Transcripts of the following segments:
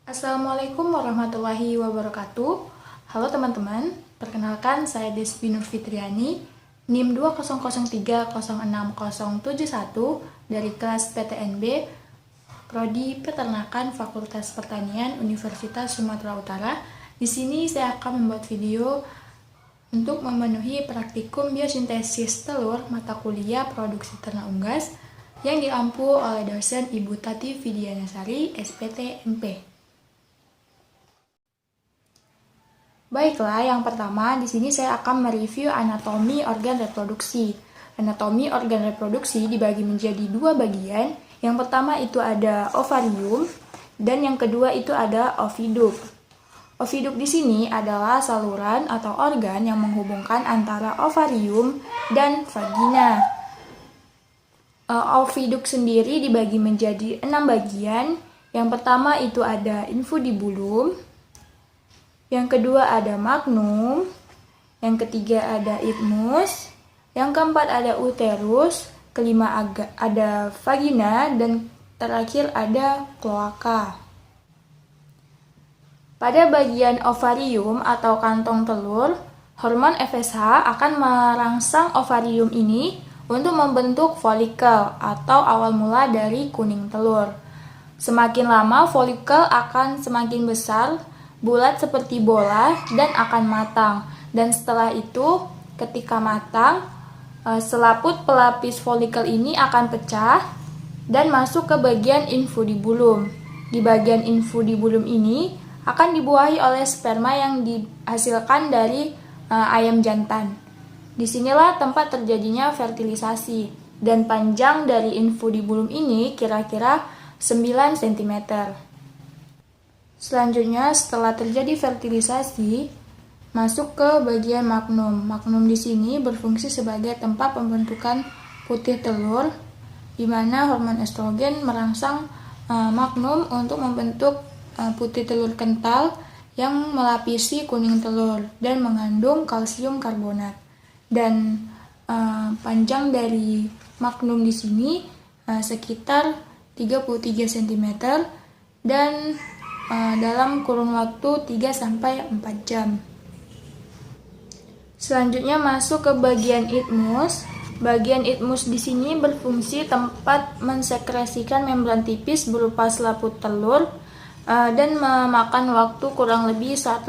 Assalamualaikum warahmatullahi wabarakatuh. Halo teman-teman, perkenalkan saya Despi Nur Fitriani, NIM 2003060071 dari kelas PTNB, Prodi Peternakan Fakultas Pertanian Universitas Sumatera Utara. Di sini saya akan membuat video untuk memenuhi praktikum biosintesis telur mata kuliah produksi ternak unggas yang diampu oleh dosen Ibu Tati Vidianasari, SPT MP. Baiklah, yang pertama di sini saya akan mereview anatomi organ reproduksi. Anatomi organ reproduksi dibagi menjadi dua bagian. Yang pertama itu ada ovarium dan yang kedua itu ada oviduk. Oviduk di sini adalah saluran atau organ yang menghubungkan antara ovarium dan vagina. Oviduk sendiri dibagi menjadi 6 bagian. Yang pertama itu ada infundibulum. Yang kedua ada magnum, yang ketiga ada isthmus, yang keempat ada uterus, kelima ada vagina, dan terakhir ada kloaka. Pada bagian ovarium atau kantong telur, hormon FSH akan merangsang ovarium ini untuk membentuk folikel atau awal mula dari kuning telur. Semakin lama folikel akan semakin besar, bulat seperti bola dan akan matang. Dan setelah itu, ketika matang, selaput pelapis folikel ini akan pecah dan masuk ke bagian infundibulum. Di bagian infundibulum ini akan dibuahi oleh sperma yang dihasilkan dari ayam jantan. Disinilah tempat terjadinya fertilisasi, dan panjang dari infundibulum ini kira-kira 9 cm. Selanjutnya, setelah terjadi fertilisasi, masuk ke bagian magnum. Magnum di sini berfungsi sebagai tempat pembentukan putih telur, di mana hormon estrogen merangsang magnum untuk membentuk putih telur kental yang melapisi kuning telur dan mengandung kalsium karbonat. Dan panjang dari magnum di sini sekitar 33 cm dan dalam kurun waktu 3-4 jam. Selanjutnya masuk ke bagian isthmus. Bagian isthmus di sini berfungsi tempat mensekresikan membran tipis berupa selaput telur dan memakan waktu kurang lebih 1-2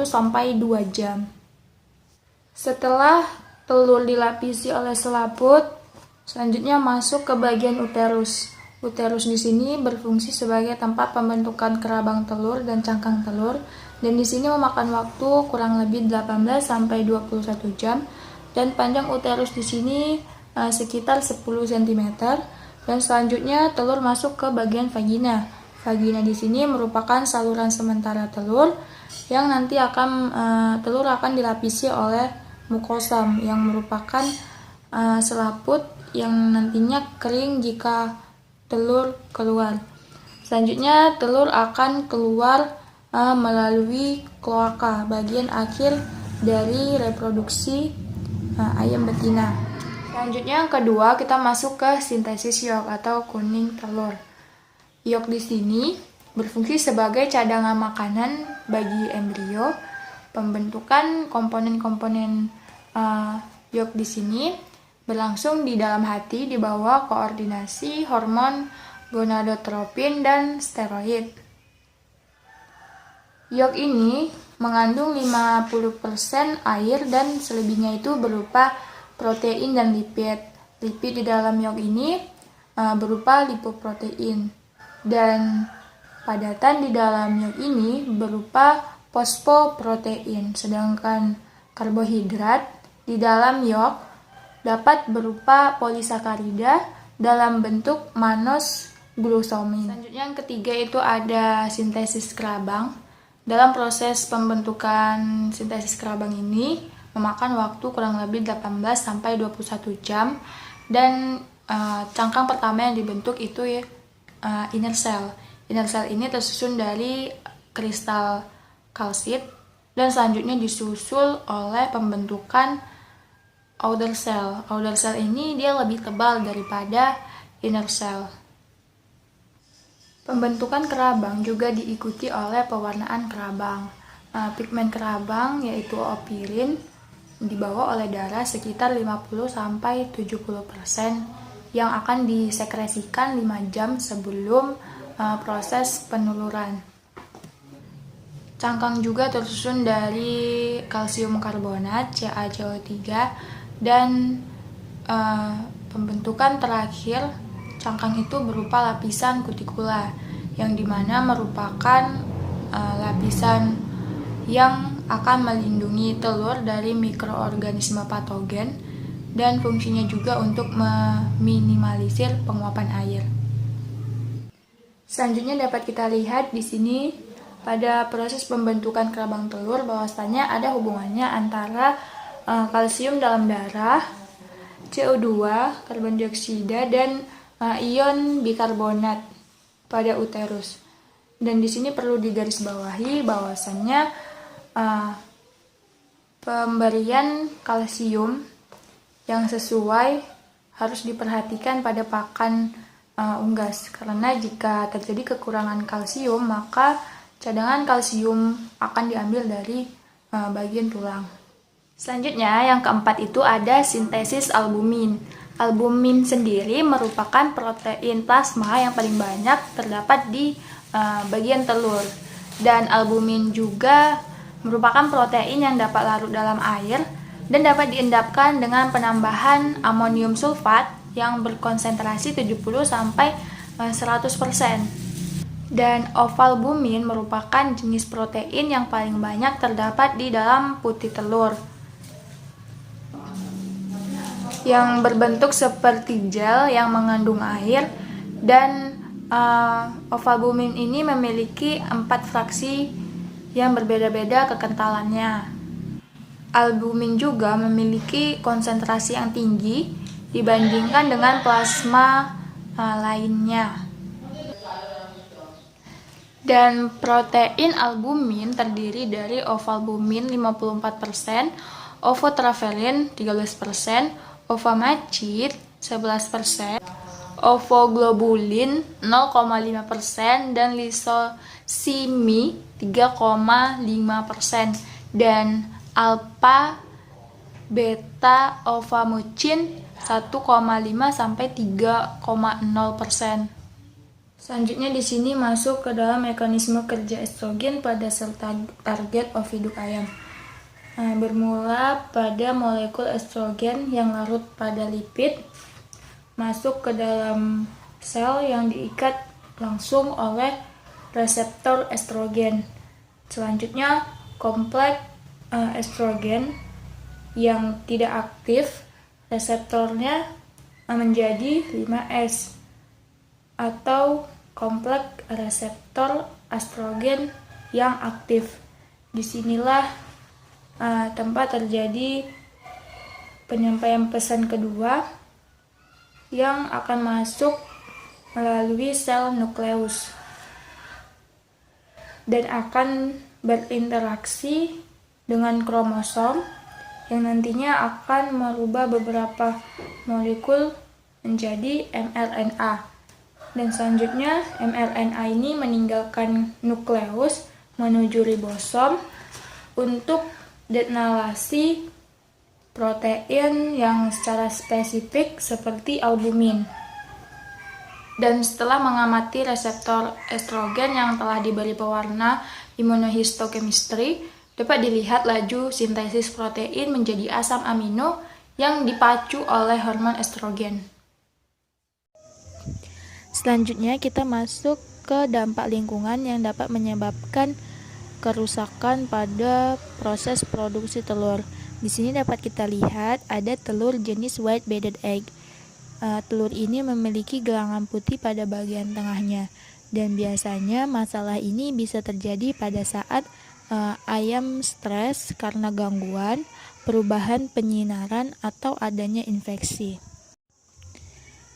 jam. Setelah telur dilapisi oleh selaput, selanjutnya masuk ke bagian uterus. Uterus di sini berfungsi sebagai tempat pembentukan kerabang telur dan cangkang telur, dan di sini memakan waktu kurang lebih 18-21 jam, dan panjang uterus di sini sekitar 10 cm. Dan selanjutnya telur masuk ke bagian vagina. Vagina di sini merupakan saluran sementara telur yang nanti telur akan dilapisi oleh mukosam yang merupakan selaput yang nantinya kering jika telur keluar. Selanjutnya telur akan keluar melalui kloaka, bagian akhir dari reproduksi ayam betina. Selanjutnya yang kedua, kita masuk ke sintesis yolk atau kuning telur. Yolk di sini berfungsi sebagai cadangan makanan bagi embrio. Pembentukan komponen-komponen yolk di sini berlangsung di dalam hati di bawah koordinasi hormon gonadotropin dan steroid. Yolk ini mengandung 50% air dan selebihnya itu berupa protein dan lipid. Lipid di dalam yolk ini berupa lipoprotein, dan padatan di dalam yolk ini berupa fosfoprotein. Sedangkan karbohidrat di dalam yolk dapat berupa polisakarida dalam bentuk mannose glucosamine. Selanjutnya yang ketiga itu ada sintesis kerabang. Dalam proses pembentukan sintesis kerabang ini memakan waktu kurang lebih 18-21 jam, dan cangkang pertama yang dibentuk itu inner cell. Inner cell ini tersusun dari kristal kalsit, dan selanjutnya disusul oleh pembentukan outer cell. Outer cell ini dia lebih tebal daripada inner cell. Pembentukan kerabang juga diikuti oleh pewarnaan kerabang. Pigmen kerabang yaitu opirin dibawa oleh darah sekitar 50-70% yang akan disekresikan 5 jam sebelum proses penuluran. Cangkang juga tersusun dari kalsium karbonat CaCO3 dan pembentukan terakhir cangkang itu berupa lapisan kutikula yang dimana merupakan lapisan yang akan melindungi telur dari mikroorganisme patogen dan fungsinya juga untuk meminimalisir penguapan air. Selanjutnya dapat kita lihat di sini pada proses pembentukan kerabang telur bahwasanya ada hubungannya antara kalsium dalam darah, CO2, karbon dioksida, dan ion bikarbonat pada uterus. Dan di sini perlu digarisbawahi bahwasannya pemberian kalsium yang sesuai harus diperhatikan pada pakan unggas, karena jika terjadi kekurangan kalsium maka cadangan kalsium akan diambil dari bagian tulang. Selanjutnya yang keempat itu ada sintesis albumin. Albumin sendiri merupakan protein plasma yang paling banyak terdapat di bagian telur. Dan albumin juga merupakan protein yang dapat larut dalam air dan dapat diendapkan dengan penambahan amonium sulfat yang berkonsentrasi 70-100%. Dan ovalbumin merupakan jenis protein yang paling banyak terdapat di dalam putih telur, yang berbentuk seperti gel yang mengandung air. Dan ovalbumin ini memiliki 4 fraksi yang berbeda-beda kekentalannya. Albumin juga memiliki konsentrasi yang tinggi dibandingkan dengan plasma lainnya. Dan protein albumin terdiri dari ovalbumin 54%, ofotraverin 13%, ovamacin 11%, ovoglobulin 0,5%, dan lisosimi 3,5%, dan alpha beta ovamucin 1,5-3,0%. Selanjutnya di sini masuk ke dalam mekanisme kerja estrogen pada sel target oviduk ayam. Bermula pada molekul estrogen yang larut pada lipid masuk ke dalam sel yang diikat langsung oleh reseptor estrogen. Selanjutnya kompleks estrogen yang tidak aktif, reseptornya menjadi 5S atau kompleks reseptor estrogen yang aktif. Disinilah tempat terjadi penyampaian pesan kedua yang akan masuk melalui sel nukleus dan akan berinteraksi dengan kromosom yang nantinya akan merubah beberapa molekul menjadi mRNA. Dan selanjutnya mRNA ini meninggalkan nukleus menuju ribosom untuk denalasi protein yang secara spesifik seperti albumin. Dan setelah mengamati reseptor estrogen yang telah diberi pewarna immunohistochemistry, dapat dilihat laju sintesis protein menjadi asam amino yang dipacu oleh hormon estrogen. Selanjutnya kita masuk ke dampak lingkungan yang dapat menyebabkan kerusakan pada proses produksi telur. Di sini dapat kita lihat ada telur jenis white bedded egg. Telur ini memiliki gelangan putih pada bagian tengahnya, dan biasanya masalah ini bisa terjadi pada saat ayam stres karena gangguan, perubahan penyinaran, atau adanya infeksi.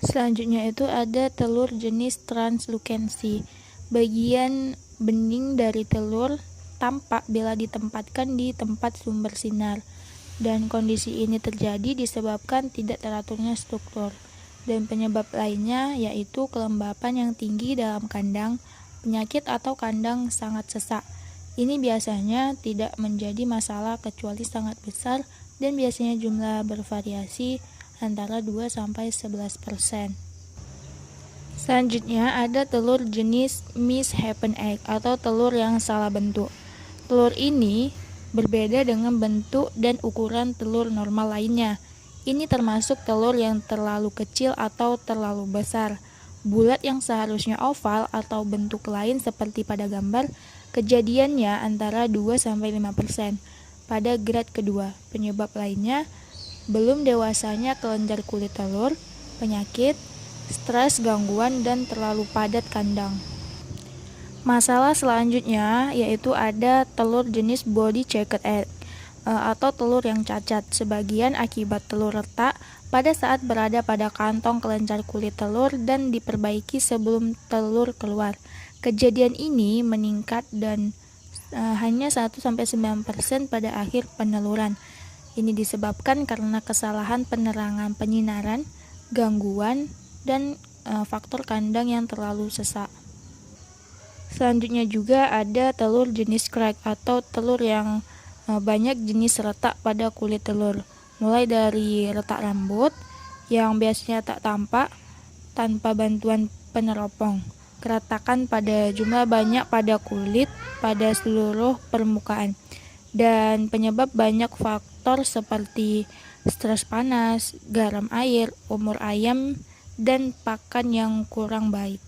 Selanjutnya itu ada telur jenis translucensi. Bagian bening dari telur tampak bila ditempatkan di tempat sumber sinar, dan kondisi ini terjadi disebabkan tidak teraturnya struktur. Dan penyebab lainnya yaitu kelembapan yang tinggi dalam kandang, penyakit atau kandang sangat sesak. Ini biasanya tidak menjadi masalah kecuali sangat besar dan biasanya jumlah bervariasi antara 2-11%. Selanjutnya ada telur jenis misshapen egg atau telur yang salah bentuk. Telur ini berbeda dengan bentuk dan ukuran telur normal lainnya. Ini termasuk telur yang terlalu kecil atau terlalu besar. Bulat yang seharusnya oval atau bentuk lain seperti pada gambar, kejadiannya antara 2-5%. Pada grade kedua, penyebab lainnya belum dewasanya kelenjar kulit telur, penyakit, stres, gangguan, dan terlalu padat kandang. Masalah selanjutnya yaitu ada telur jenis body checked egg atau telur yang cacat, sebagian akibat telur retak pada saat berada pada kantong kelenjar kulit telur dan diperbaiki sebelum telur keluar. Kejadian ini meningkat dan hanya 1-9% pada akhir peneluran. Ini disebabkan karena kesalahan penerangan penyinaran, gangguan, dan faktor kandang yang terlalu sesak. Selanjutnya juga ada telur jenis crack atau telur yang banyak jenis retak pada kulit telur, mulai dari retak rambut yang biasanya tak tampak tanpa bantuan peneropong, keretakan pada jumlah banyak pada kulit pada seluruh permukaan, dan penyebab banyak faktor seperti stres panas, garam air, umur ayam, dan pakan yang kurang baik.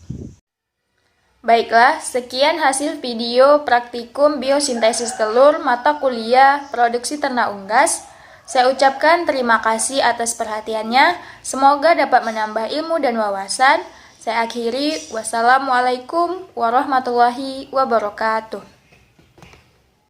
Baiklah, sekian hasil video praktikum biosintesis telur mata kuliah produksi ternak unggas. Saya ucapkan terima kasih atas perhatiannya. Semoga dapat menambah ilmu dan wawasan. Saya akhiri, wassalamualaikum warahmatullahi wabarakatuh.